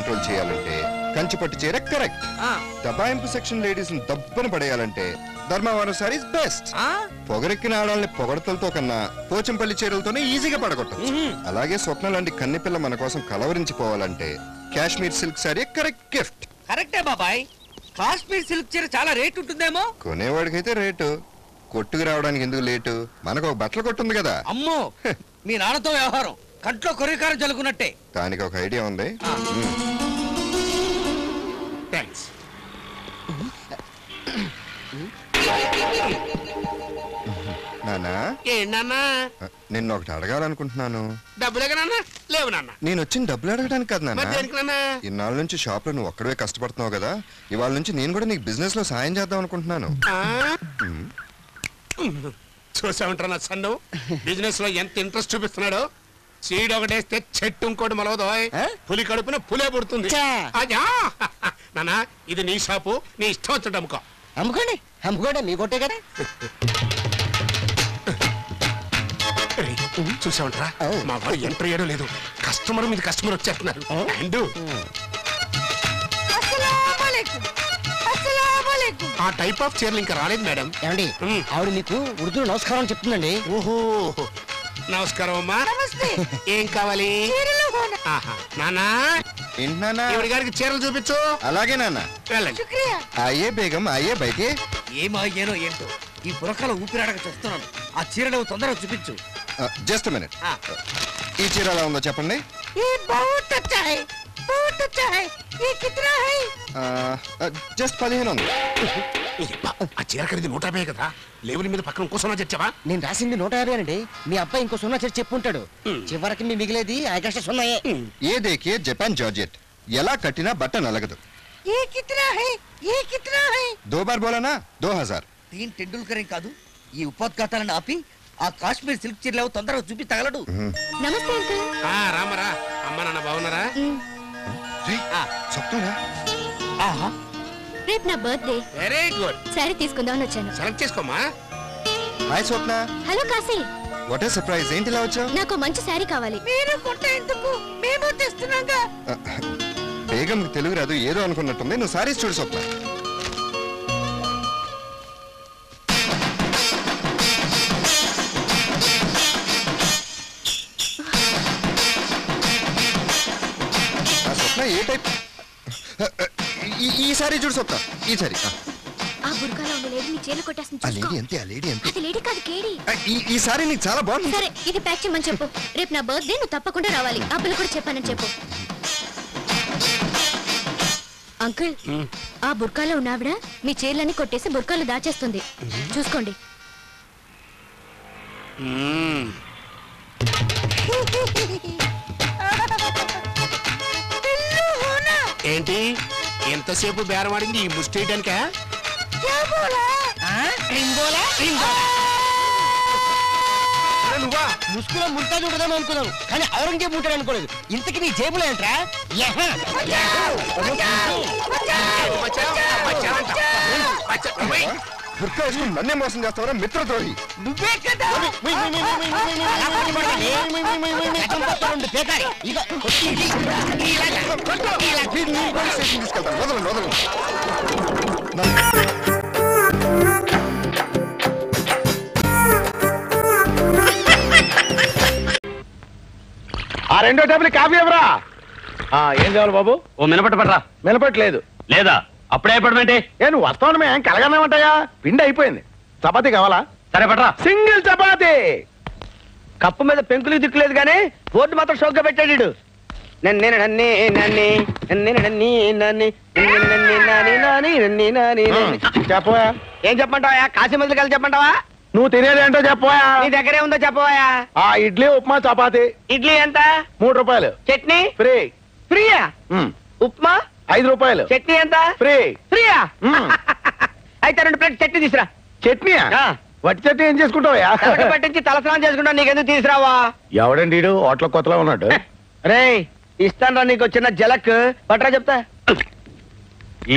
Control చేయాలంటే కంచిపట్టు చీర correct. దబాయింపు section ladies ని దబ్బని పడేయాలంటే ధర్మవరం సారీస్ బెస్ట్. పొగరెక్కిన ఆడాలని పొగడతలతో కన్నా పోచంపల్లి చీరలతోనే ఈజీగా పడగొట్టచ్చు. అలాగే స్వప్న లాంటి కన్నెపిల్ల మన కోసం కలవరించిపోవాలంటే Kashmir silk sari correct gift. కరెక్టే బాబాయ్, కాశ్మీర్ సిల్క్ చీర చాలా రేట్ ఉంటుందేమో. కొనేవాడికైతే రేటు, కొట్టుకు రావడానికి ఎందుకు లేటు? మనకు ఒక బట్టలు కొట్టుంది కదా. అమ్మో, మీ నాన్నతో వ్యవహారం కంట్లో కొరికారం చల్లుకున్నట్టే. దానికి ఒక ఐడియా ఉంది. నాన్నా నిన్న ఒకటి అడగాలనుకుంటున్నాను. డబ్బులేనా? లేవు నాన్న. నేను వచ్చిన డబ్బులు అడగడానికి కదా నాన్న. ఇన్నాళ్ళ నుంచి షాప్ లో నువ్వు ఒక్కడే కష్టపడుతున్నావు కదా, ఇవాళ నుంచి నేను కూడా నీకు బిజినెస్ లో సాయం చేద్దాం అనుకుంటున్నాను. చూసామంటారా నా సన్ను బిజినెస్ లో ఎంత ఇంట్రెస్ట్ చూపిస్తున్నాడు. సీడ్ ఒకటేస్తే చెట్టు ఇంకోటి మొలవదో. పులి కడుపున పులే పుడుతుంది. నానా ఇది నీ షాపు, నీ ఇష్టం వచ్చి అమ్ముకో. అమ్ముకోండి అమ్ముకోండి, మీ కొట్టే కదా. చూసామంటారా మా వాడు ఎంటర్ చేయడం లేదు. కస్టమర్ మీద కస్టమర్ వచ్చేస్తున్నారు. ఆ టైప్ ఆఫ్ చీరలు ఇంకా రాలేదు మేడం. ఏమండి ఆవిడ మీకు ఉర్దూ నమస్కారం చెప్తుందండి. ఓహో నమస్కారం అమ్మా. ఏం కావాలి? నానా ఈవిడ గారికి చీరలు చూపించు. అలాగే నాన్న. అయ్యే బేగం అయ్యే బయటే. ఏమయ్యానో ఏంటో ఈ పురకాల ఊపిరాడక చూస్తున్నాను. ఆ చీరలు తొందరగా చూపించు. Just minute. ఈ చీర ఎలా ఉందో చెప్పండి. జస్ట్ 15 ఉంది. ఆ చీర ఖరీదు 150 కదా. లేవుని మీద పక్కన ఇంకో సున్నా చచ్చావా? నేను రాసింది 150 అండి. మీ అబ్బాయి ఇంకో సున్నా చేసి చెప్పుంటాడు. చివరికి మీ మిగిలేది ఆగస్టు సున్నాయే. ఏ దేకే జపాన్ జార్జెట్ ఎలా కట్టినా బట్ట నలగదు. దో బార్ బోలానా 2000. దీని టెండూల్కర్ కాదు. ఈ ఉపోద్ఘాతాలను ఆపి ఆ కాశ్మీర్ సిల్క్ చీరలు తొందరగా చూపి తగలడు. రామరా అమ్మ నాన్న బాగున్నారా? రేపు నా బర్త్డే. Very good. సారీ తీసుకుందామని వచ్చాను. సెలెక్ట్ చేసుకోమా. Hi Swapna. Hello Kashi. What a surprise. ఏంటి ఇలా వచ్చావు? నాకు మంచి సారీ కావాలి. మీరు కొట్టేందుకు మేము తెస్తున్నాగా. బేగం తెలుగు రాదు ఏదో అనుకున్నట్టుంది. నువ్వు సారీస్ చూడు స్వప్న. ఏ టైప్? ఈ సారీ చూడు స్వప్న. ఈ సారీ. ఆ బుర్కాలో ఉన్న లేడీ నీ చీరలు కొట్టేస్తుంది. ఆ లేడీ అంతే. ఆ లేడీ అంతే. అది లేడీ కాదు కేడి. ఈ సారీ నీకు చాలా బాగుంది. సరే ఇది ప్యాక్ చేయమని చెప్పు. రేపు నా బర్త్డే, నువ్వు తప్పకుండా రావాలి. అబ్బలు కూడా చెప్పానని చెప్పు. అంకుల్ ఆ బుర్కాలో ఉన్నావిడ మీ చీరలన్నీ కొట్టేసి బుర్కాలు దాచేస్తుంది. చూసుకోండి. ఏంటి ఎంతసేపు బేరమాడింది ఈ ముస్టేయడానికా? నువ్వా ముసుగులో ముంతా చూడదాం అనుకున్నావు, కానీ ఔరంగజేబు ఉంటాడు అనుకోలేదు. ఇంతకి నీ జేబులో ఏంట్రా? బుర్కా వేసుకుని నన్నే మోసం చేస్తావరా మిత్రద్రోహి. నువ్వే కదా. తీసుకెళ్తాను. వదలండి వదలండి. ఆ రెండో టేబుల్ కాఫీ ఎవరా? ఏం కావాలి బాబు? ఓ మినపట్టు పట్టరా. మినపట్లేదు. లేదా అప్పుడే అయిపోవడమేంటి? నువ్వు వస్తావు మేము కలగన్నామంటాయా? పిండి అయిపోయింది. చపాతీ కావాలా? సరే పట్రా. సింగిల్ చపాతీ. కప్పు మీద పెంకులు దిక్కులేదు కానీ బోర్డు మాత్రం షోక్గా పెట్టాడు. చెప్పవా? ఏం చెప్పమంటావా? కాశీ మందులు కలిసి చెప్పమంటావా? నువ్వు తినేది ఏంటో చెప్పవా? నీ దగ్గరే ఉందో చెప్పవా? ఆ ఇడ్లీ ఉప్మా చపాతీ. ఇడ్లీ ఎంత? 3 రూపాయలు. చట్నీ ఫ్రీ. ఫ్రీయా? ఉప్మా 5 రూపాయలు. చట్నీ ఎంత? ఫ్రీ. ఫ్రీయా? అయితే 2 ప్లేట్ చట్నీ తీసురా. చట్నీయా? వట్టి చట్నీ ఏం చేసుకుంటావా? పట్టించి తలస్నానం చేసుకుంటా. నీకెందుకు తీసురావా? ఎవడండి హోటల్ కొత్తలో ఉన్నాడు. రే ఇస్తాను రా నీకు చిన్న జలక్. పట్రా చెప్తా.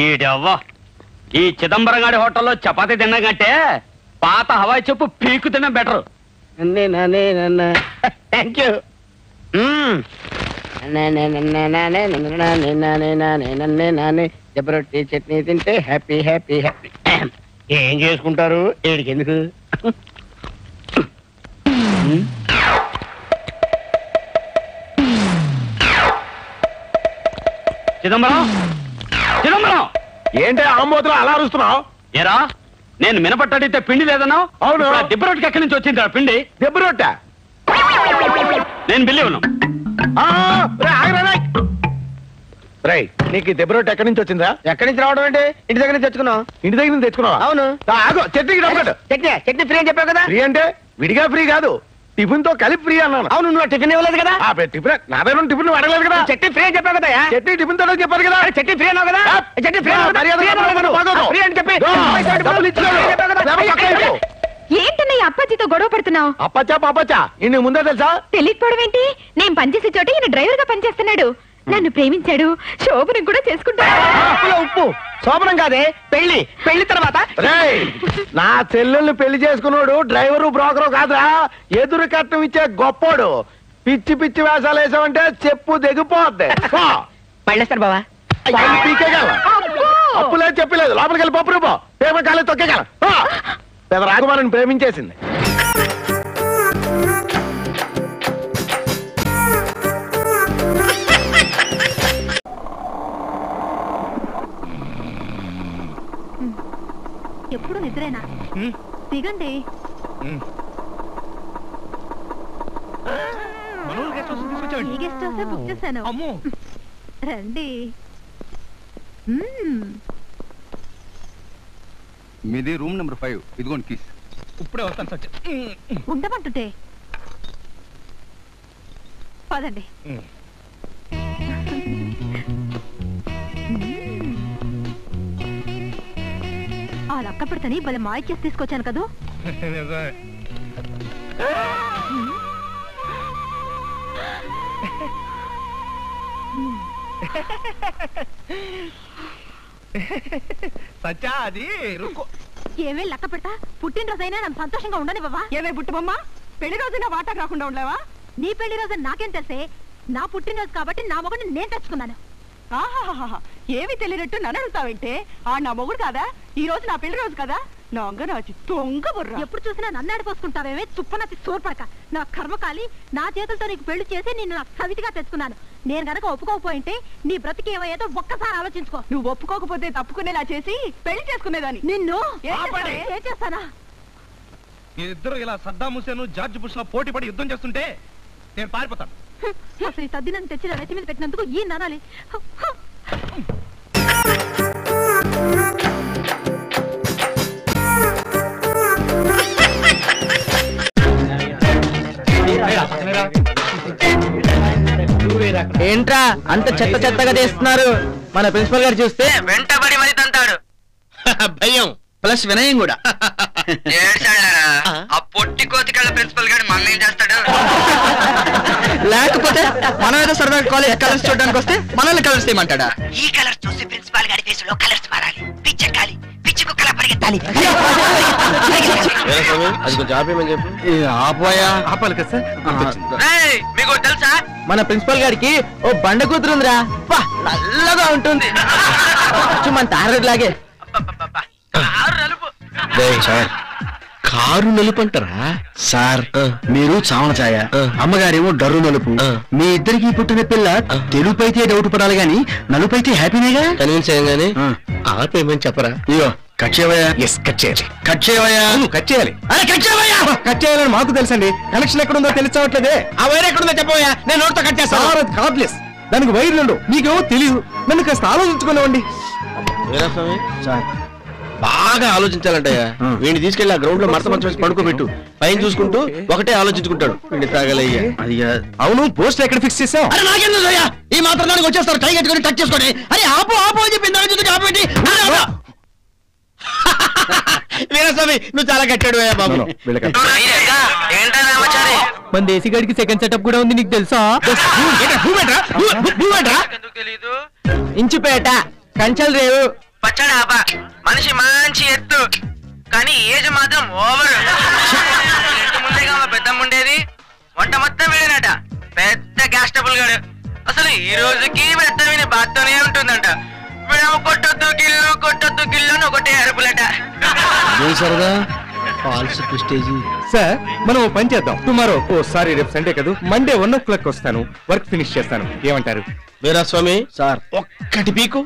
ఈడవ్వా ఈ చిదంబరం గారి హోటల్లో చపాతీ తిన్నా కంటే పాత హవాయి చెప్పు పీకు తిన్నా బెటర్. Thank you. జబరొట్టి చట్నీ తింటే హ్యాపీ హ్యాపీ హ్యాపీ. ఏం చేసుకుంటారు ఏడికి ఎందుకు? చిదంబరం చిదంబరం ఏంటి ఆంబోతులు అలా అరుస్తున్నావు? ఏరా నేను మినపట్టడితే పిండి లేదన్నావు. అవును. దిబ్బరొట్టుకి ఎక్కడి నుంచి వచ్చింది పిండి? దెబ్బ రొట్టె. నేను బిల్లి ఉన్నాం. నీకు దెబ్బ రొట్టె ఎక్కడి నుంచి వచ్చిందా? ఎక్కడి నుంచి రావడం అంటే ఇంటి దగ్గర నుంచి తెచ్చుకున్నావు. ఇంటి దగ్గర నుంచి తెచ్చుకున్నావా? అవును. ఆగు, చట్నీకి డబ్బు కట్టు. చట్నీ చట్నీ ఫ్రీ అని చెప్పావు కదా. ఫ్రీ అంటే విడిగా ఫ్రీ కాదు, టిఫిన్ తో కలిపి ఫ్రీ అన్నాను. అవును, నువ్వు టిఫిన్ ఇవ్వలేదు కదా. టిఫిన్ నా దగ్గర టిఫిన్ అడగలేదు కదా. చట్నీ ఫ్రీ అని చెప్పావు కదా. చట్నీ టిఫిన్ తో చెప్పారు కదా. చట్నీ ఫ్రీ అన్నావు కదా. చట్నీ ఫ్రీ ఫ్రీ అని చెప్పి ఏంటన్నయ్య అప్పాజీతో గొడవ పడుతున్నావు? అప్పచ్చా ఇన్ని ముందే తెలుసా? తెలియకపోవడం ఏంటి? నేను పనిచేసే చోట ఈయన డ్రైవర్ గా పనిచేస్తున్నాడు. నన్ను ప్రేమించాడు, శోభనం కూడా చేసుకుంటాడు. ఉప్పు శోభనం కాదే, పెళ్లి. పెళ్లి తర్వాత నా చెల్లెల్ని పెళ్లి చేసుకున్నాడు డ్రైవరు బ్రోకరు కాదురా, ఎదురు కట్నం ఇచ్చే గొప్పోడు. పిచ్చి పిచ్చి వేషాలు వేసామంటే చెప్పు దిగిపోద్ది. పళ్ళేస్తారు బావా. పీకేగల అప్పులేదు చెప్పలేదు, లోపలికి వెళ్ళి పప్పు రూపో పేపర్ కాలేదు తొక్కేగల. పెద్ద రాకుమారిని ప్రేమించేసింది. ఎప్పుడు నిద్రేనా? దిగండి. ఈ గెస్ట్ హౌస్ బుక్ చేశాను. రండి. మీది రూమ్ నెంబర్ 5. ఇదిగోండి కీస్. ఇప్పుడే వస్తాను సత్య. ఉండమంటుంటే పదండి. ఆ లక్క పెడతని భలే మాయకేసి తీసుకొచ్చాను కదూ. సత్య అది ఏమే లక్క పెడతా, పుట్టినరోజు అయినా నన్ను సంతోషంగా ఉండని బాబా. ఏమే బుట్టబొమ్మ, పెళ్లి రోజున వాటా రాకుండా ఉండలేవా? నీ పెళ్లి రోజు నాకేం తెలిసే? నా పుట్టినరోజు కాబట్టి నా మొగుడిని నేను తెచ్చుకున్నాను. ఆహాహా, ఏమి తెలియనట్టు నన్ను అడుగుతావంటే? ఆ నా మొగుడు కాదా? ఈ రోజు నా పెళ్లి రోజు కదా. నాచి తొంగ బుర్ర. ఎప్పుడు చూసినా నన్ను ఆడిపోసుకుంటావేమే తుప్పనతి సోర్పడక. నా కర్మకాలి, నా చేతులతో నీకు పెళ్లి చేసి నిన్ను నాకు సవితిగా తెచ్చుకున్నాను. నేను గనక ఒప్పుకోకపోయింటే నీ బ్రతికి ఏమయ్యేదో ఒక్కసారి ఆలోచించుకో. నువ్వు ఒప్పుకోకపోతే తప్పుకునేలా చేసి పెళ్లి చేసుకునేదాన్ని. నిన్ను ఏం చేస్తానా? ఇద్దరు ఇలా సద్దాం హుసేన్ జార్జ్ బుష్ లో పోటీ పడి యుద్ధం చేస్తుంటే నేను పారిపోతాను. అసలు ఈ తద్దినని తెచ్చిన నెత్తి మీద పెట్టినందుకు ఈ ననాలి. ఏంట్రా అంత చెత్త చెత్తగా చేస్తున్నారు? మన ప్రిన్సిపల్ గారు చూస్తే వెంటబడి మరి తంతాడు. భయం ప్లస్ వినయం కూడా. ఆ పొట్టి కోతికళ్ళ ప్రిన్సిపల్ గారు మమ్మీ ఏం చేస్తాడు? లేకపోతే మనం ఏదో సరదా కాలేజ్ కలర్స్ చూడడానికి వస్తే మనల్ని కలర్స్ చేయమంటాడా? ఈ కలర్స్ చూసి ప్రిన్సిపాల్ గారి ఫేస్ లో కలర్స్ మారాలి. పిచ్చెక్కాలి, పిచ్చి కుక్కలా పరిగెత్తాలి. అది కొంచెం ఆపేమని చెప్పు. ఆపాలి కదా సార్. మీకు తెలుసా మన ప్రిన్సిపల్ గారికి ఓ బండ కూతురుందిరా. నల్లగా ఉంటుంది, మన తారలాగే. కారు నలుపు అంటారా సార్? మీరు చావన ఛాయ, అమ్మగారేమో డర్రు నలుపు. మీ ఇద్దరికి పుట్టిన పిల్ల తెలుపైతే డౌట్ పడాలి గాని నలుపైతే హ్యాపీనేగా. కన్విన్స్ అయ్యంగానే ఆపేమని చెప్పరా? ఇయో కట్ చేయవయ్యా. ఎస్ కట్ చేయాలి. కట్ చేయవయ్యా. కట్ చేయాలి. అరే కట్ చేయవయ్యా. కట్ చేయాలని మాకు తెలుసండి, కనెక్షన్ ఎక్కడుందో తెలియట్లేదే. ఆ వైర్ ఎక్కడుందో చెప్పవయ్యా, నేను నోట్తో కట్ చేస్తాను. కార్డ్లెస్, దానికి వైర్లు మీకేమో తెలియదు. నన్ను కాస్త ఆలోచించుకునేవండి. బాగా ఆలోచించాలంటయ్యా. వీడిని తీసుకెళ్లి ఆ గ్రౌండ్ లో మడత మంచం వేసి పడుకోబెట్టు. పైన చూసుకుంటూ ఒకటే ఆలోచించుకుంటాడు. వీడిని తాగలయ్యా. అది అవును, పోస్ట్ ఎక్కడ ఫిక్స్ చేసావు? అరే నాకేందయ్యా, ఈ మాత్రం దానికి వచ్చేస్తారు టై కట్టుకొని టచ్ చేసుకోండి. అరే ఆపు ఆపు అని చెప్పి ఇందాక చూసి ఆపేంటి? వీరస్వామి నువ్వు చాలా కట్టాడు బాబు. మన దేశీ గడికి సెకండ్ సెటప్ కూడా ఉంది, నీకు తెలుసా? ఇంచుపేట కంచల్ రేవు పచ్చడాపా మనిషి మంచి ఎత్తు, కానీ ఏజ్ మాత్రం ఓవర్. ఇంటి ముందేగా మా పెద్దమ్మ ఉండేది. వంట మొత్తం వీడనట, పెద్ద గ్యాస్ ట్రబుల్ గాడు. అసలు ఈ రోజుకి పెద్దవిని బాత్తోనే ఉంటుందంట. కొట్టొద్దు గిల్లు అని ఒకటే అరుపులట. సరదా ఫాల్స్ ప్రెస్టేజ్. సార్ మనం ఓ పని చేద్దాం. టుమారో సారీ రేపు సండే కదా, మండే 1 o'clock వస్తాను, వర్క్ ఫినిష్ చేస్తాను. ఏమంటారు? వీరాస్వామి సార్ ఒక్కటి పీకు.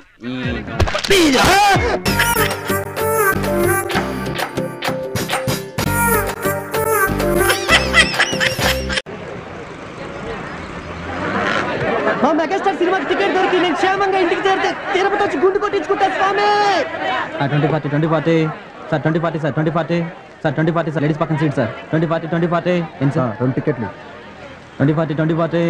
మా మెగాస్టార్ సినిమాకి టికెట్ దొరికి నేను క్షేమంగా ఇంటికి చేరితే తిరుపతి వచ్చి గుండు కొట్టించుకుంటా స్వామి. 2040 sir 2040 sir 2040 sir 2040 sir ladies పక్కన సీట్ సార్ 2040 ఎంత సార్? 2 టికెట్లు 2040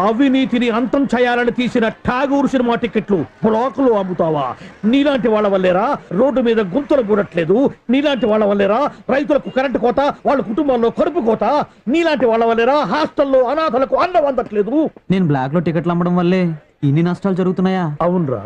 అవినీతిని అంతం చేయాలని తీసిన ఠాగూర్ సినిమా టికెట్లు బ్లాక్ లో అమ్ముతావా? నీలాంటి వాళ్ళ వల్లేరా రోడ్డు మీద గుంతలు కూడట్లేదు, నీలాంటి వాళ్ళ వల్లేరా రైతులకు కరెంటు కోత, వాళ్ళ కుటుంబాల్లో కడుపు కోత, నీలాంటి వాళ్ళ వల్లేరా హాస్టల్లో అనాథలకు అన్నం అందట్లేదు. నేను బ్లాక్ లో టికెట్లు అమ్మడం వల్లే ఇన్ని నష్టాలు జరుగుతున్నాయా? అవునరా,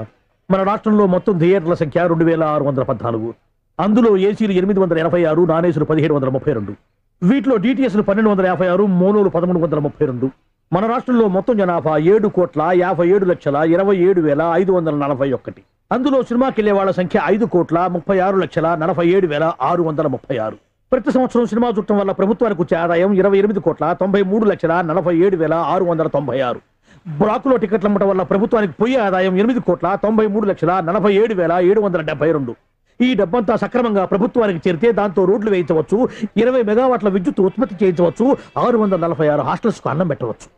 మన రాష్ట్రంలో మొత్తం థియేటర్ల సంఖ్య 2614. అందులో ఏసీలు 886, నాన్ ఏసీలు 1732. వీటిలో డిటిఎస్లు 1256, మోనోలు 1332. మన రాష్ట్రంలో మొత్తం జనాభా 7,57,27,541. అందులో సినిమాకి వెళ్లే వాళ్ళ సంఖ్య 5,36,47,636. ప్రతి సంవత్సరం సినిమా చూడటం వల్ల ప్రభుత్వానికి వచ్చే ఆదాయం 28,93,47,696. బ్లాకులో టికెట్లు అమ్మటం వల్ల ప్రభుత్వానికి పోయే ఆదాయం 8,93,47,772. ఈ డబ్బంతా సక్రమంగా ప్రభుత్వానికి చేరితే దాంతో రోడ్లు వేయించవచ్చు, 20 మెగావాట్ల విద్యుత్ ఉత్పత్తి చేయించవచ్చు, 646 హాస్టల్స్ కు అన్నం పెట్టవచ్చు.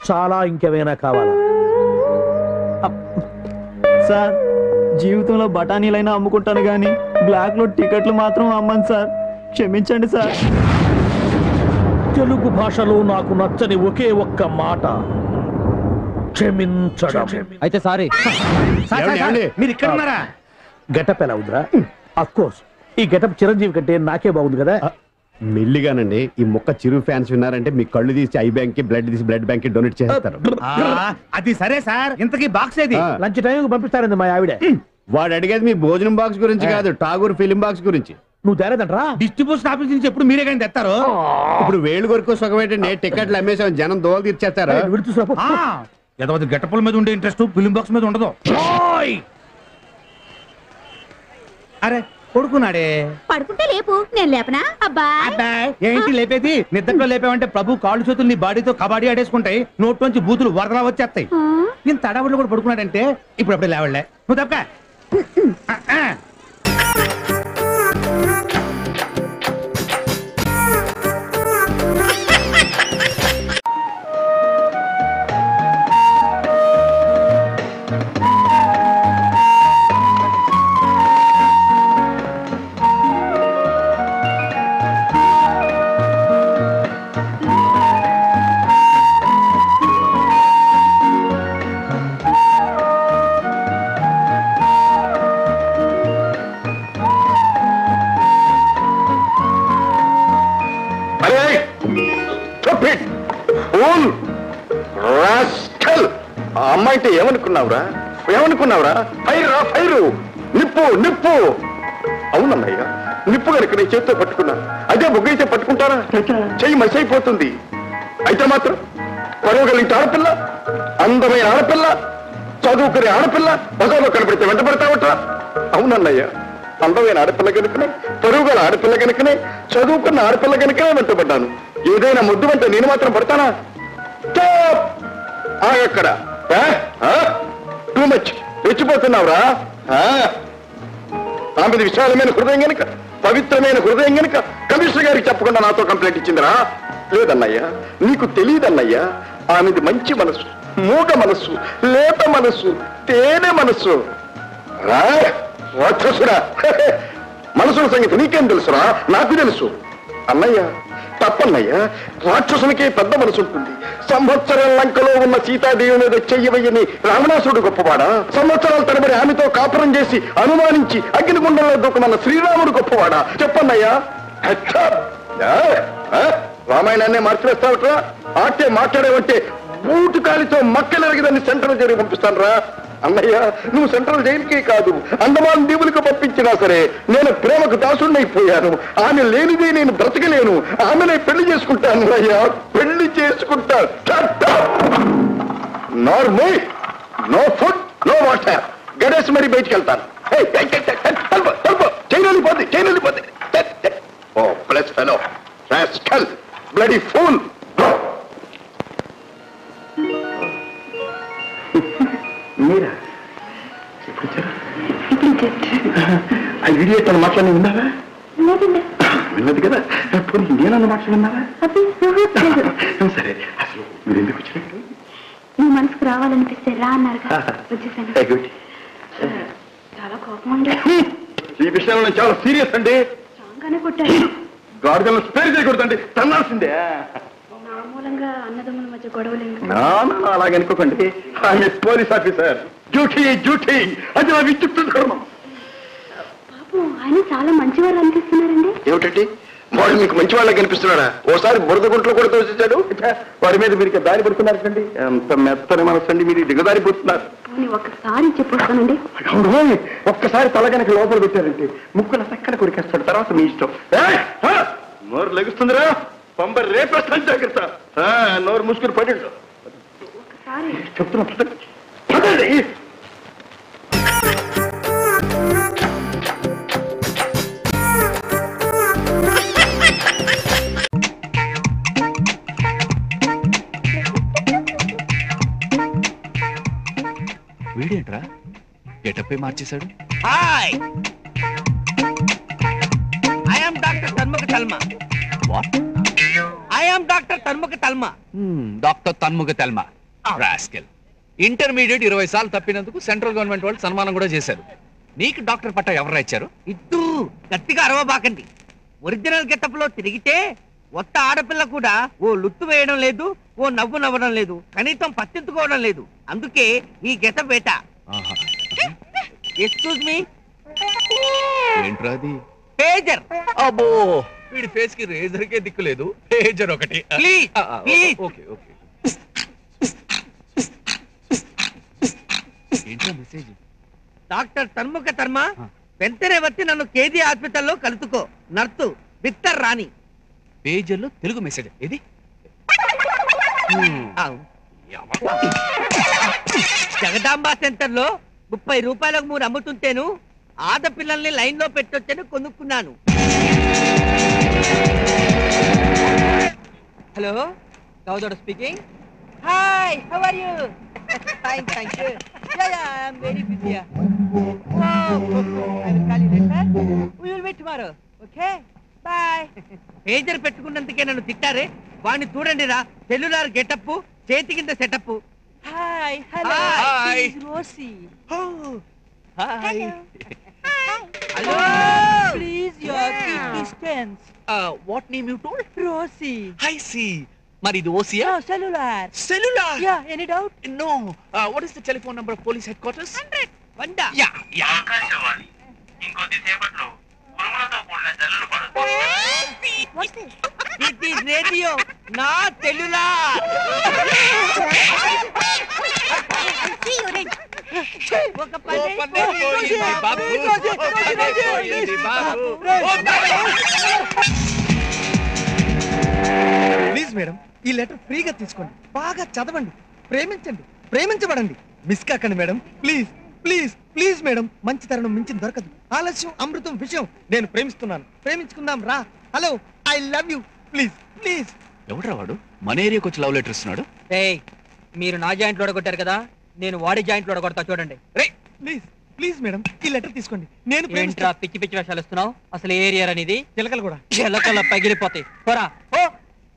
చాలా ఇంకేమైనా కావాలా? సార్ జీవితంలో బఠానీలైనా అమ్ముకుంటాను గానీ బ్లాక్ లో టికెట్లు మాత్రం అమ్మను సార్, క్షమించండి సార్. తెలుగు భాషలో నాకు నచ్చని ఒకే ఒక్క మాట క్షమించడం. అయితే సారీ. మీరు ఇక్కడ ఉన్నారా? గెటప్ ఎలా ఉందిరా? అఫ్ కోర్స్ ఈ గెటప్ చిరంజీవి కంటే నాకే బాగుంది కదా. మెల్లిగానండి, ఈ మొక్క చిరు ఫ్యాన్స్ విన్నారంటే మీ కళ్ళు తీసి ఐ బ్యాంక్ కి, బ్లడ్ తీసి బ్లడ్ బ్యాంక్ కి డొనేట్ చేస్తారు. అది సరే సార్, ఇంతకీ బాక్స్ ఏది? లంచ్ టైం పంపిస్తారండి మా ఆవిడ. వాడు అడిగేది మీ భోజనం బాక్స్ గురించి కాదు, ఠాగూర్ ఫిలిం బాక్స్ గురించి. నువ్వు తేలేదంటరా? డిస్ట్రిబ్యూషన్ ఆఫీస్ నుంచి ఎప్పుడు మీరే కానీ తెస్తారు. ఇప్పుడు వేళ్ళు కొరకు సుఖమేటండి, టికెట్లు అమ్మేసాం, జనం దోలు తీర్చేస్తారు. గెటపుల మీద ఉండే ఇంట్రెస్ట్ ఫిలిం బాక్స్ మీద ఉండదు. అరే పడుకున్నాడే. పడుకుంటే లేపు, నేను లేపనా? అబ్బా ఏంటి లేపేది? నిద్రలో లేపావంటే ప్రభు కాళ్ళు చేతులు నీ బాడీతో కబాడీ ఆడేసుకుంటాయి, నోట్లోంచి బూతులు వరదలా వచ్చేస్తాయి. నేను తడబడిలో కూడా పడుకున్నాడంటే ఇప్పుడు అప్పుడే లేవలే. నువ్వు తప్ప అమ్మాయితే ఏమనుకున్నావురా? ఫైర్ రా, ఫైరు, నిప్పు నిప్పు. అవునన్నయ్య, నిప్పు కనుక నీ చేతితో పట్టుకున్నా, అదే బొగ్గైతే పట్టుకుంటారా? చెయ్యి మసైపోతుంది. అయితే మాత్రం పరవగలింటి ఆడపిల్ల, అందమైన ఆడపిల్ల, చదువుకునే ఆడపిల్ల బజార్లో కనపడితే వెంటబడతావట. అవునన్నయ్య, అందమైన ఆడపిల్ల కనుకనే, పరుగుల ఆడపిల్ల కనుకనే, చదువుకున్న ఆడపిల్ల కనుకనే వెంటబడ్డాను. ఏదైనా ముద్దు అంటే నేను మాత్రం పడతానా? ఆగక్కడ, టూ మచ్ రెచ్చిపోతున్నావురా. ఆమెది విశాలమైన హృదయం గనుక, పవిత్రమైన హృదయం గనుక కమిషనర్ గారికి చెప్పకుండా నాతో కంప్లైంట్ ఇచ్చిందిరా. లేదన్నయ్యా, నీకు తెలియదన్నయ్యా, ఆమెది మంచి మనస్సు, మూగ మనస్సు, లేత మనస్సు, తేనె మనస్సు. రాక్షసురా, మనసుల సంగతి నీకేం తెలుసురా? నాకు తెలుసు అన్నయ్య. తప్పన్నయ్యా, రాక్షసునికే పెద్ద మనసు ఉంటుంది. సంవత్సరం లంకలో ఉన్న సీతాదేవి మీద చెయ్యవయ్యని రావణాసురుడు గొప్పవాడా? సంవత్సరాల తరబడి ఆమెతో కాపురం చేసి అనుమానించి అగ్నిగుండంలో దూకమన్న శ్రీరాముడు గొప్పవాడా? చెప్పన్నయ్యా. రామాయణాన్నే మార్చివేస్తావట్రా? ఆటే మాట్లాడేవంటే బూటు కాలితో మక్కలెరగదని సెంట్రల్ జైలుకి పంపిస్తాను రా. అన్నయ్య, నువ్వు సెంట్రల్ జైలుకే కాదు అండమాన్ దీవులకు పంపించినా సరే నేను ప్రేమకు దాసుడినైపోయాను. ఆమె లేనిదే నేను బ్రతకలేను. ఆమెనే పెళ్లి చేసుకుంటాను అయ్యా, పెళ్లి చేసుకుంటా. No food no water. గడేసి మరీ బయటికి వెళ్తాను. చైన్ వెళ్ళిపోద్ది. Oh plus fellow rascal bloody fool. మీరా ఎప్పుడు వచ్చారు? ఆ ఇడియట్ అన్న మాటలన్నీ విన్నావా? విన్నది కదా. పోనీ ఇండియన్ మాటలు విన్నావా? సరే, అసలు మీరు ఎందుకు వచ్చినట్టు? నీ మనసుకు రావాలనిపిస్తే రా అన్నారు వచ్చేసాను. చాలా కోపం అండి. ఈ విషయంలో నేను చాలా సీరియస్ అండి. స్ట్రాంగ్గానే కొట్టారు. గాడిదలను స్పేర్ చేయకూడదండి, తన్నాల్సిందే. నా మూలంగా అన్నదమ్ముల మధ్య గొడవలేదు. అలాగే అనుకోకండి. ఆమె పోలీస్ ఆఫీసర్. డ్యూటీ అది నా విద్యుత్ ధర్మం. పాపం ఆయన చాలా మంచివారు అనిపిస్తున్నారండి. ఏమిటండి వాడు మీకు మంచి వాళ్ళకి కనిపిస్తున్నాడా? ఓసారి బురద గుంట్లో కూడా తోసేశాడు. వాడి మీద మీరు దారి పడుతున్నారండి. ఎంత మెత్తని మనసండి, మీరు దిగదారి పడుతున్నారు. ఒక్కసారి చెప్పొస్తానండి. ఒక్కసారి తలగనక లోపల పెట్టారంటే ముక్కుల చక్కన కొరికేస్తాడు. తర్వాత మీ ఇష్టం. నోరు లెగుస్తుందిరా, పంప రేపేస్తాను జాగ్రత్త. నోరు ముసుకుని పడి చెప్తున్నా పదండి. వీడేంట్రా గెటప్ మార్చేశాడు? Hi, I am doctor Tanmukha Talma. What? I am doctor Tanmukha Talma. Doctor Tanmukha Talma rascal. Intermediate 20 సార్లు తప్పినందుకు సెంట్రల్ గవర్నమెంట్ వాళ్ళు సన్మానం కూడా చేశారు. నీకు డాక్టర్ పట్టా ఎవరు ఇచ్చారు? ఇద్దు గట్టిగా అరవబాకండి. ఒరిజినల్ గెటప్ లో తిరిగితే ఒక్క ఆడపిల్ల కూడా ఓ లుత్తు వేయడం లేదు, ఓ నవ్వు నవ్వడం లేదు, కనీసం పత్తించుకోవడం లేదు. అందుకే ఈ గెటప్ వేట. Excuse me. ఏంట్రా అది? పేజర్. అబ్బో, వీడి ఫేస్ కి రేజర్ కే దిక్కులేదు, పేజర్ ఒకటి. Please please. Okay okay. ఏంట్రా మెసేజ్? డాక్టర్ తన్ముఖ తర్మ వెంటనే వచ్చి నన్ను కేజీ హాస్పిటల్లో కలుసుకో. నర్సు బిత్తర్ రాణి. పేజర్లో తెలుగు మెసేజ్ ఇది. జగదాంబ సెంటర్ లో 30 రూపాయలకు 3 అమ్ముతుంటేను ఆడపిల్లల్ని లైన్ లో పెట్టొచ్చని కొనుక్కున్నాను. Hello, Gaudoda speaking. Hi, how are you? Fine, thank you. Ya ya, I am very busy. Oh, I will call you later. We will meet tomorrow. Okay, bye. Pager పెట్టుకున్నందుకే నన్ను తిట్టారే, వాడిని చూడండి రా. సెల్యులార్ గెటప్, చేతి కింద setup. Hi, hello, hi Rosy. Hi, hello. Please your distance. What name you told? Rosy. I see. మరి ఇది ఓసియా? Cellular. Cellular? Ya, any doubt? No. What is the telephone number of police head quarters? 100. Yeah yeah. Akashvani. ఇంకొద్ది సేపట్లో ఉరుములతో కూడిన జల్లులు పడుతుంది. It is radio, not cellular. ఒక పని పోయింది బాబు. ప్లీజ్ మేడం, ఈ లెటర్ ఫ్రీగా తీసుకోండి, బాగా చదవండి, ప్రేమించండి, ప్రేమించబడండి. మిస్ కాకండి madam, please please please madam. మంచి తరుణం మించిన దొరకదు, ఆలస్యం అమృతం విషయం. నేను ప్రేమిస్తున్నాను, ప్రేమించుకుందాం రా. Hello, I love you. Please please. ఎవడ్రా వాడు మన ఏరియాకి వచ్చి లవ్ లెటర్ ఇస్తున్నాడు? ఏయ్, మీరు నా జాయింట్ లో కొట్టారు కదా, నేను వాడి జాయింట్ లో కొడతా చూడండి. రే ప్లీజ్ ప్లీజ్ మేడం, ఈ లెటర్ తీసుకోండి. నేను ఏంట్రా పిచ్చి పిచ్చి వేషాలు ఇస్తున్నావు? అసలు ఏ ఏరియా అనేది? చిలకలు కూడా. చిలకల పగిలిపోతాయి. పోరా ఓ.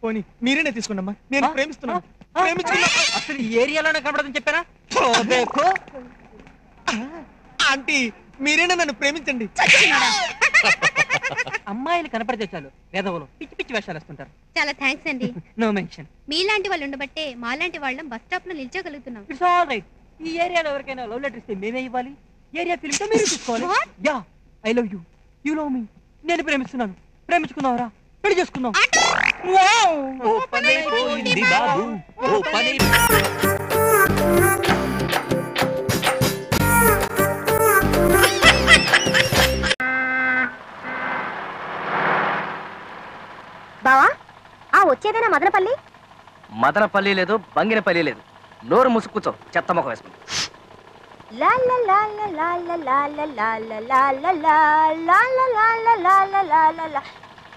పోనీ మీరేనే తీసుకోండమ్మా, నేను ప్రేమిస్తున్నాను, ప్రేమించుకున్నా. అసలు ఈ ఏరియాలోనే కనబడదని చెప్పారా? ఆంటీ, మీరేనా నన్ను ప్రేమించండి. అమ్మాయిలు కనపడితే చాలు వేదవులు పిచ్చి పిచ్చి వేషాలు వేస్తుంటారు. చాలా థ్యాంక్స్ అండి. No mention. మీలాంటి వాళ్ళు ఉండబట్టే మాలాంటి వాళ్ళం బస్ స్టాప్ లో నిల్చోగలుగుతున్నాం. It's all right. ఈ ఏరియాలో ఎవరికైనా లవ్ లెటర్ ఇస్తే మేమే ఇవ్వాలి. ఏరియా ఫిల్మ్ తో మీరు తీసుకోవాలి. Yeah, I love you, you love మీ. నేను ప్రేమిస్తున్నాను, ప్రేమించుకుందాంరా, పెళ్లి చేసుకుందాం. ఓ పని పోయింది బాబు, ఓ పని వచ్చేదేనా మదనపల్లి? మదనపల్లి లేదు, బంగినపల్లి లేదు. నోరు ముసు కూర్చో, చెత్త మొక్క వేసుకుంటా.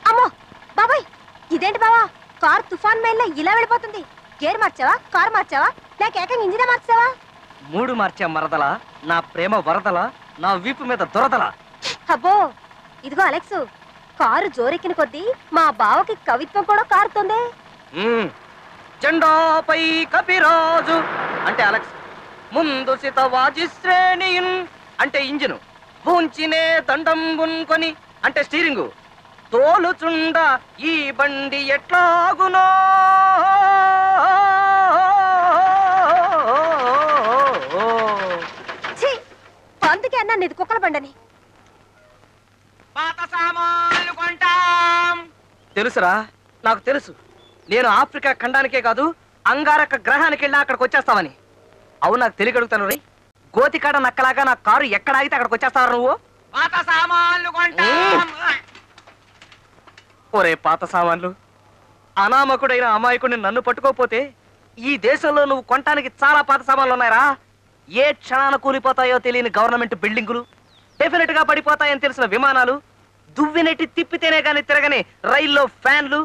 అమ్మో బాబాయ్, ఇదేంటి బావా కార్ తుఫాన్ మేళ్ళ ఇలా వెళ్ళిపోతుంది? గేర్ మార్చావా, కార్ మార్చావా, లేక ఏకంగా ఇంజినే మార్చావా? 3 మార్చా మరదలా, నా ప్రేమ వరదలా, నా వీపు మీద దొరదలా. అబ్బో ఇదిగో అలెక్స్, కారు జోరెక్కిన కొద్దీ మా బావకి కవిత్వం కూడా కారుతుంది. జెండాపై కపిరాజు అంటే అలెక్స్, ముందు సితవాజి శ్రేణియున్ అంటే ఇంజిను, భూంచినే దండం గున్కొని అంటే స్టీరింగు, తోలుచుండ ఈ బండి ఎట్లాగునో. అందుకే అన్నా నీది కుక్కల బండని. తెలుసురా, నాకు తెలుసు. నేను ఆఫ్రికా ఖండానికే కాదు, అంగారక గ్రహానికి వెళ్ళి అక్కడికి వచ్చేస్తావని. అవును, నాకు తెలియగలుగుతాను రే. గోతికాడ నక్కలాగా నా కారు ఎక్కడ ఆగితే అక్కడికి వచ్చేస్తావు నువ్వు. ఒరే పాత సామాన్లు, అనామకుడైన అమాయకుడిని నన్ను పట్టుకోపోతే ఈ దేశంలో నువ్వు కొనటానికి చాలా పాత సామాన్లు ఉన్నాయరా. ఏ క్షణాన కూలిపోతాయో తెలియని గవర్నమెంట్ బిల్డింగులు, డెఫినెట్ గా పడిపోతాయని తెలిసిన విమానాలు, దువ్వినెట్టి తిప్పితేనే గాని తిరగని రైల్లో ఫ్యాన్లు,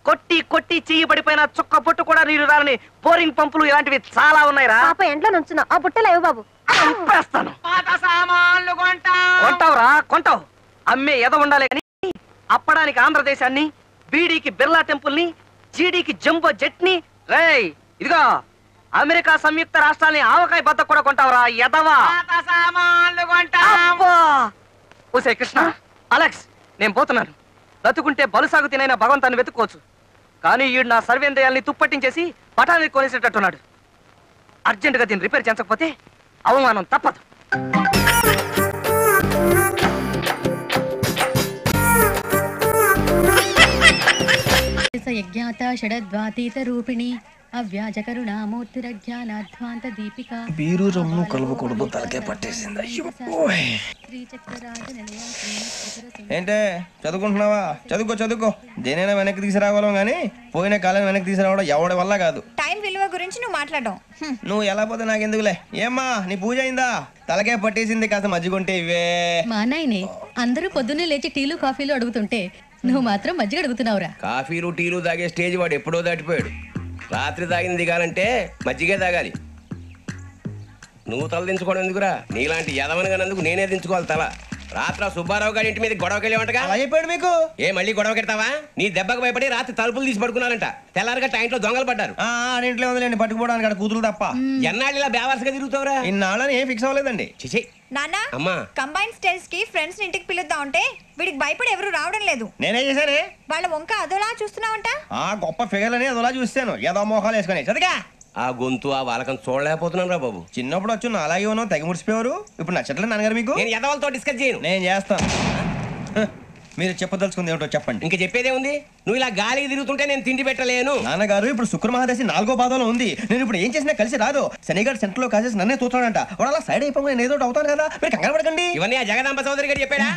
కొట్టి కొట్టి చెయ్యి పడిపోయిన చుక్క పొట్టు కూడా నీరు రాలని బోరింగ్ పంపులు, ఇలాంటివి చాలా ఉన్నాయిరా. ఎంట్లో నుంచున్నా ఆ బుట్టలేవు బాబు, చంపేస్తాను. కొంటావురా, కొంటావు. అమ్మే ఎద ఉండాలి కానీ అప్పడానికి ఆంధ్రదేశాన్ని, బీడీకి బిర్లా టెంపుల్ ని, జీడీకి జంబో జెట్ ని, రేయ్ ఇదిగో అమెరికా సంయుక్త రాష్ట్రాలని ఆవకాయ బద్ద కూడా కొంటావురా ఎదవా. ఓసే కృష్ణ, అలెక్స్ నేను పోతున్నాను. బతుకుంటే బలుసాగు తినైనా భగవంతాన్ని వెతుక్కోవచ్చు, కానీ ఈడు నా సర్వేంద్రియాల్ని తుప్పట్టించేసి పటానికి కొనేసేటట్టున్నాడు. అర్జెంటుగా దీన్ని రిపేర్ చేయించకపోతే అవమానం తప్పదు. యజ్ఞాత షడద్వాతీత రూపిణి అవ్యాజ కరుణామూర్తిరజ్ఞానాధ్వాంత దీపిక. బీరు రమ్ము కలుపుకూడదు, తలకే పట్టేసింది. ఏంటే చదువుకుంటున్నావా? చదువుకో చదువుకో. దేనైనా వెనక్కి తీసుకురావాలం గానీ పోయిన కాలం వెనక్కి తీసుకురావడం ఎవడి వల్ల కాదు. టైం విలువ గురించి నువ్వు మాట్లాడడం. నువ్వు ఎలా పోతే నాకెందుకులే. ఏమ్మా నీ పూజ అయిందా? తలకే పట్టేసింది, కాస్త మజ్జిగుంటే ఇవే. మా నాయనే అందరూ పొద్దున్నే లేచి టీలు కాఫీలు అడుగుతుంటే నువ్వు మాత్రం మజ్జిగ అడుగుతున్నావురా. కాఫీలు టీలు తాగే స్టేజ్ వాడు ఎప్పుడో దాటిపోయాడు. రాత్రి తాగింది దిగాలంటే మజ్జిగే తాగాలి. నువ్వు తల దించుకోవడం ఎందుకురా? నీలాంటి యదవనగానందుకు నేనే దించుకోవాలి తల. రాత్రి సుబ్బారావు గారి ఇంటి మీద గొడవకి వెళ్ళేవంటగా. చెప్పాడు మీకు. ఏ మళ్ళీ గొడవ కెడతావా? నీ దెబ్బకు భయపడి రాత్రి తలుపులు తీసి పడుకున్నారంట. తెల్లారగా టైంట్లో దొంగలు పడ్డారు. ఇంట్లో ఉందిలేండి, పట్టుకుపోవడానికి అక్కడ కూతురు తప్ప. ఎన్నాళ్ళు ఇలా బేవర్స్గా తిరుగుతావురా? ఇన్నాళ్ళని ఏం ఫిక్స్ అవ్వలేదండి. చిచి నాన్న, అమ్మా కంబైన్ స్టైల్స్ కి ఫ్రెండ్స్ ఇంటికి పిలుద్దాం అంటే వీడికి భయపడి ఎవరు రావడం లేదు. నేనే చేశానే. వాళ్ళ వంక అదోలా చూస్తున్నావంట. గొప్ప ఫిగర్లని అదోలా చూస్తాను. ఏదో మోహాలు వేసుకొని చదిగా ఆ గొంతు ఆ వాలకం చూడలేకపోతున్నాను రా బాబు. చిన్నప్పుడు వచ్చి నా అలాగే ఉన్నావు, తెగ ముడిచిపోయారు. ఇప్పుడు నచ్చట్లేదు నాన్నగారు మీకు? నేను ఎదవాళ్ళతో డిస్కస్ చేయను. నేను చేస్తాను. మీరు చెప్పదలుచుకుంది ఏమిటో చెప్పండి. ఇంకా చెప్పేదే ఉంది. నువ్వు ఇలా గాలికి తిరుగుతుంటే నేను తిండి పెట్టలేను. నాన్నగారు ఇప్పుడు శుక్ర మహాదశి 4వ పాదంలో ఉంది. నేను ఇప్పుడు ఏం చేసినా కలిసి రాదు. శనిగారు సెంటర్ లో కాసేసి నన్నే చూస్తాడంట. వాడు అలా సైడ్ అయిపోయి నేను ఏదో అవుతాను కదా, మీరు కంగారు పడకండి. ఇవన్నీ ఆ జగదాంబ చౌదరి గారు చెప్పాడా?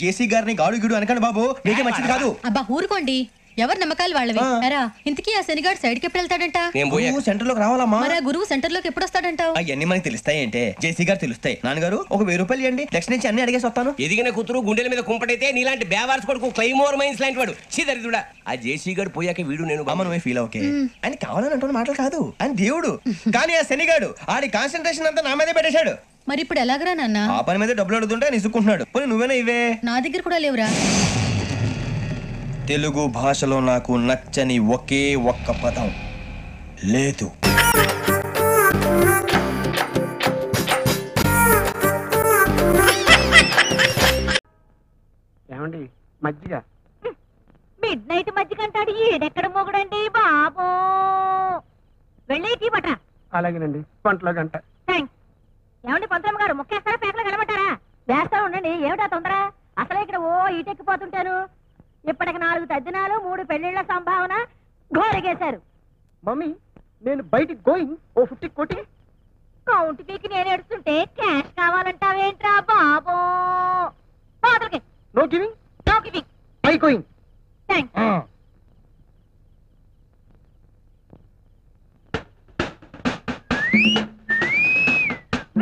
జేసీ గారిని గాడు గిడు అనకండి బాబు, మీకే మంచిది కాదు. అబ్బా ఊరుకోండి, ఎవరు నమ్మకాలు వాళ్ళవి. ఎరా ఇంతకీ ఆ శనిగాడు సైడ్కి ఎప్పుడు వెళ్తాడంట? సెంటర్ లోకి రావాలమ్మా. మరి ఆ గురువు సెంటర్ లోకి ఎప్పుడు వస్తాడంటావు? అవన్నీ మనకి తెలుస్తాయి అంటే జేసీ గారు తెలుస్తాయి. నాన్నగారు ఒక 1000 రూపాయలు ఇవ్వండి, నెక్స్ట్ నుంచి అన్ని అడిగేసి వస్తాను. ఎదిగిన కూతురు గుండెల మీద కుంపటైతే నీలాంటి బేవార్స్ కొడుకు క్లైమోర్ మైన్స్ లాంటి వాడు చీదరిదుడా. ఆ జేసీ గారు పోయాక వీడు నేను నువ్వే ఫీల్ ఓకే. ఆయన కావాలని అంటున్న మాటలు కాదు, ఆయన దేవుడు. కానీ ఆ శనిగాడు ఆడి కాన్సన్ట్రేషన్ అంతా నా మీదే పెట్టేశాడు. మరి ఇప్పుడు ఎలాగరా నాన్న? ఆ పని మీద డబ్బులు అడుగుతుంటే నిసుకుంటున్నాడు. పోనీ నువ్వేనా ఇవే? నా దగ్గర కూడా లేవురా. తెలుగు భాషలో నాకు నచ్చని ఒకే ఒక్క పదం లేదు. ఏమండి మజ్జిగ? మిడ్ నైట్ మజ్జిగ అంటాడు, ఈడెక్కడ మొగుడండి బాబు. వెళ్ళేటి బట. అలాగేనండి, పంటలో గంట. ఏమండి పంతులమ్మ గారు, ముక్కేస్తారా పేకలు కనబట్టారా? వేస్తా ఉండండి, ఏమిటా తొందర? అసలే ఇక్కడ ఓ ఈటెక్కిపోతుంటాను. ఇప్పటికి 4 తద్దినాలు 3 పెళ్లిళ్ల సంభావన ఘోరగేశారు. మమ్మీ నేను బయటికి గోయింగ్, ఓ 50 కోటి. కౌంట్ పీకి నేను ఎడుతుంటే క్యాష్ కావాలంటావేంట్రా బాబు? No giving, no giving, I going.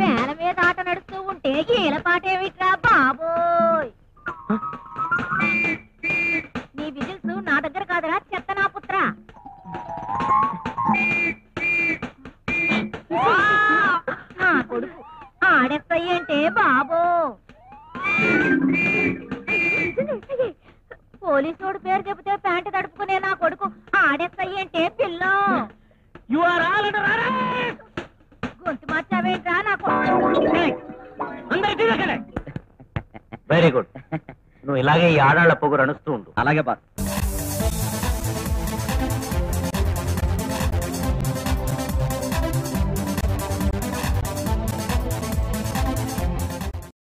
వేల మీద ఆట నడుస్తూ ఉంటే ఈల పాటేమిట్రా బాబోయ్. నీ విజిల్స్ నా దగ్గర కాదురా చెత్త నా పుత్ర. నా కొడుకు ఆడెఫ్ఐ అంటే బాబో. పోలీసోడు పేరు చెబితే ప్యాంటు తడుపుకునే నా కొడుకు ఆడెఫ్ఐ అంటే పిల్ల. గొంతు మార్చావేంట్రా నా కొడుకు. Very good. నువ్వు ఇలాగే ఈ ఆడాళ్ల పొగరు అణుస్తూ ఉండు. అలాగే బాస్.